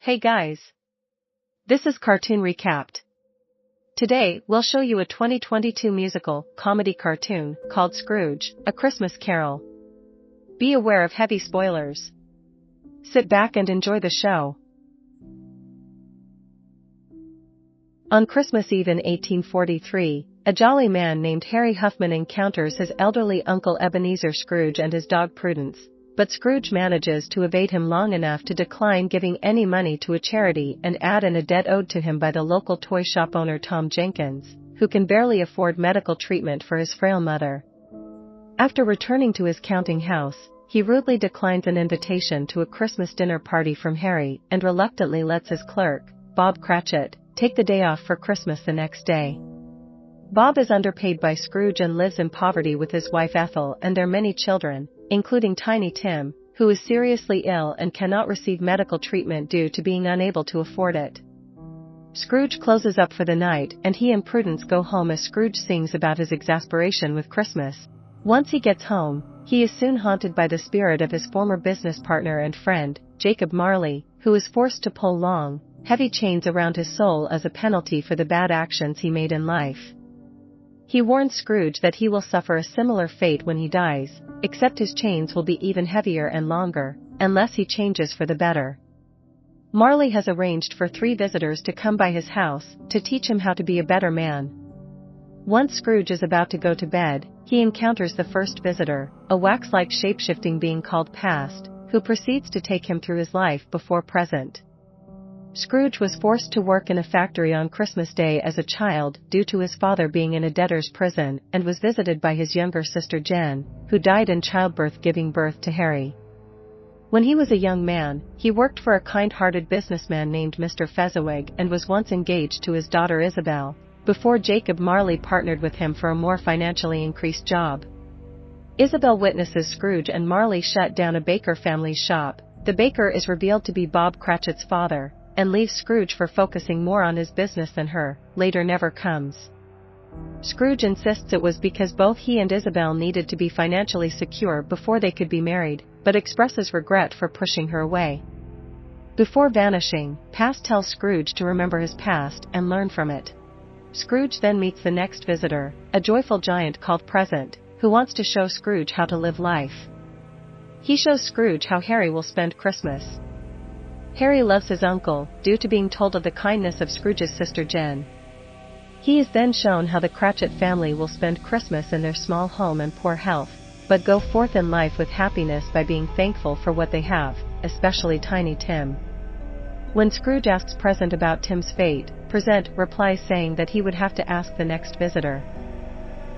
Hey guys! This is Cartoon Recapped. Today, we'll show you a 2022 musical, comedy cartoon, called Scrooge, A Christmas Carol. Be aware of heavy spoilers. Sit back and enjoy the show. On Christmas Eve in 1843, a jolly man named Harry Huffman encounters his elderly uncle Ebenezer Scrooge and his dog Prudence. But Scrooge manages to evade him long enough to decline giving any money to a charity and add in a debt owed to him by the local toy shop owner Tom Jenkins, who can barely afford medical treatment for his frail mother. After returning to his counting house, he rudely declines an invitation to a Christmas dinner party from Harry and reluctantly lets his clerk, Bob Cratchit, take the day off for Christmas the next day. Bob is underpaid by Scrooge and lives in poverty with his wife Ethel and their many children, including Tiny Tim, who is seriously ill and cannot receive medical treatment due to being unable to afford it. Scrooge closes up for the night and he and Prudence go home as Scrooge sings about his exasperation with Christmas. Once he gets home, he is soon haunted by the spirit of his former business partner and friend, Jacob Marley, who is forced to pull long, heavy chains around his soul as a penalty for the bad actions he made in life. He warns Scrooge that he will suffer a similar fate when he dies, except his chains will be even heavier and longer, unless he changes for the better. Marley has arranged for 3 visitors to come by his house to teach him how to be a better man. Once Scrooge is about to go to bed, he encounters the first visitor, a wax-like shape-shifting being called Past, who proceeds to take him through his life before present. Scrooge was forced to work in a factory on Christmas Day as a child due to his father being in a debtor's prison and was visited by his younger sister Jen, who died in childbirth giving birth to Harry. When he was a young man, he worked for a kind-hearted businessman named Mr. Fezziwig and was once engaged to his daughter Isabel, before Jacob Marley partnered with him for a more financially increased job. Isabel witnesses Scrooge and Marley shut down a Baker family's shop. The baker is revealed to be Bob Cratchit's father, and leaves Scrooge for focusing more on his business than her, later never comes. Scrooge insists it was because both he and Isabel needed to be financially secure before they could be married, but expresses regret for pushing her away. Before vanishing, Past tells Scrooge to remember his past and learn from it. Scrooge then meets the next visitor, a joyful giant called Present, who wants to show Scrooge how to live life. He shows Scrooge how Harry will spend Christmas. Harry loves his uncle, due to being told of the kindness of Scrooge's sister Jen. He is then shown how the Cratchit family will spend Christmas in their small home and poor health, but go forth in life with happiness by being thankful for what they have, especially Tiny Tim. When Scrooge asks Present about Tim's fate, Present replies saying that he would have to ask the next visitor.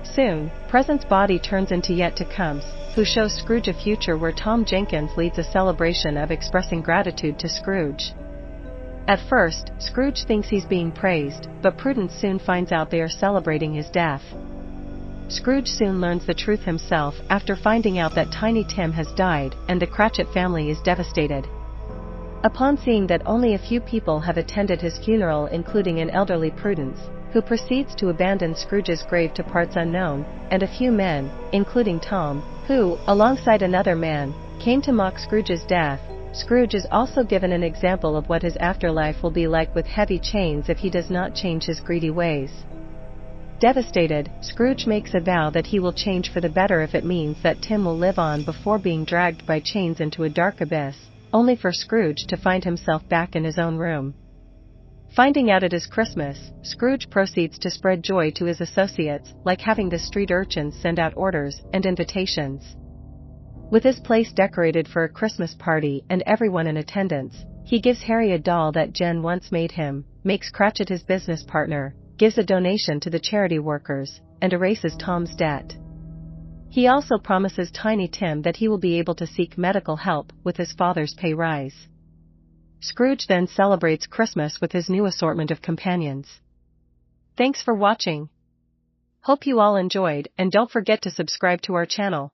Soon, Present's body turns into Yet to Comes, who shows Scrooge a future where Tom Jenkins leads a celebration of expressing gratitude to Scrooge. At first, Scrooge thinks he's being praised, but Prudence soon finds out they are celebrating his death. Scrooge soon learns the truth himself after finding out that Tiny Tim has died and the Cratchit family is devastated. Upon seeing that only a few people have attended his funeral, including an elderly Prudence, who proceeds to abandon Scrooge's grave to parts unknown, and a few men, including Tom, who, alongside another man, came to mock Scrooge's death, Scrooge is also given an example of what his afterlife will be like with heavy chains if he does not change his greedy ways. Devastated, Scrooge makes a vow that he will change for the better if it means that Tim will live on before being dragged by chains into a dark abyss, only for Scrooge to find himself back in his own room. Finding out it is Christmas, Scrooge proceeds to spread joy to his associates, like having the street urchins send out orders and invitations. With his place decorated for a Christmas party and everyone in attendance, he gives Harry a doll that Jen once made him, makes Cratchit his business partner, gives a donation to the charity workers, and erases Tom's debt. He also promises Tiny Tim that he will be able to seek medical help with his father's pay rise. Scrooge then celebrates Christmas with his new assortment of companions. Thanks for watching. Hope you all enjoyed, and don't forget to subscribe to our channel.